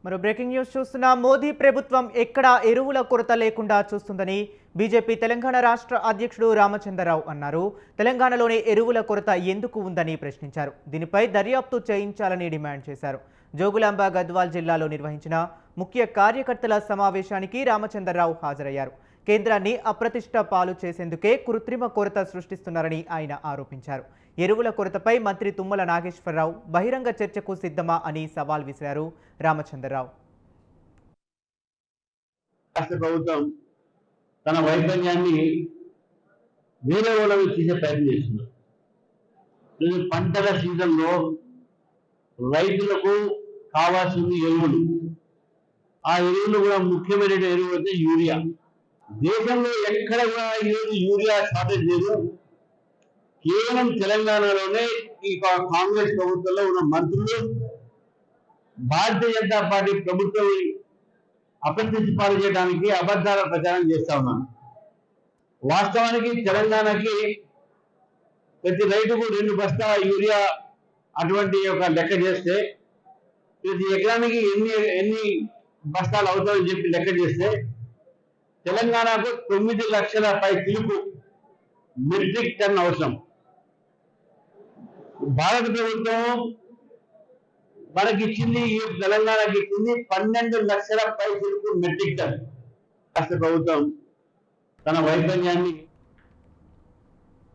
మరో breaking news చూస్తున్నా. మోదీ ప్రభుత్వం ఎక్కడా ఎరువుల కొరత లేకుండా చూస్తుందని బీజేపీ తెలంగాణ రాష్ట్ర అధ్యక్షుడు రామచంద్రరావు అన్నారు. తెలంగాణలోనే ఎరువుల కొరత ఎందుకు ఉందని ప్రశ్నించారు. దీనిపై దర్యాప్తు చేయించాలని డిమాండ్ చేశారు. జోగులాంబ గద్వాల్ జిల్లాలో నిర్వహించిన ముఖ్య కార్యకర్తల సమావేశానికి రామచంద్రరావు హాజరయ్యారు. కేంద్రాన్ని అప్రతిష్ట పాలు చేసేందుకే కృత్రిమ కొరత సృష్టిస్తున్నారని ఆయన ఆరోపించారు. ఎరువుల కొరతపై మంత్రి తుమ్మల నాగేశ్వరరావు బహిరంగ చర్చకు సిద్ధమా అని సవాల్ విసిరారు రామచంద్రరావు. రాష్ట్ర ప్రభుత్వం తన వైఫల్యాన్ని వేరే వాళ్ళకి తీసే ప్రయత్నం చేస్తున్నారు. పంటల సీజన్లో రైతులకు కావాల్సిన ఎరువులు, ఆ ఎరువులు కూడా ముఖ్యమైన ఎరువు అయితే యూరియా. దేశంలో ఎక్కడ కూడా ఈరోజు యూరియా షార్టేజ్ లేదు. కేవలం తెలంగాణలోనే ఈ కాంగ్రెస్ ప్రభుత్వంలో ఉన్న మంత్రులు భారతీయ జనతా పార్టీ ప్రభుత్వం అప్రతిష్ట పాలు చేయడానికి అబద్ధాల ప్రచారం చేస్తా ఉన్నాను. వాస్తవానికి తెలంగాణకి ప్రతి రైతుకు 2 బస్తాల యూరియా అటువంటి ఒక లెక్క చేస్తే ప్రతి ఎకరానికి ఎన్ని బస్తాలు అవుతాయని చెప్పి లెక్క చేస్తే తెలంగాణకు 9 లక్షల పై చిలుకు మెట్రిక్ టన్ అవసరం. భారత ప్రభుత్వం మనకిచ్చింది, ఈ తెలంగాణకి ఇచ్చింది 12 లక్షల పై చిలుకు మెట్రిక్ టన్. రాష్ట్ర ప్రభుత్వం తన వైఫల్యాన్ని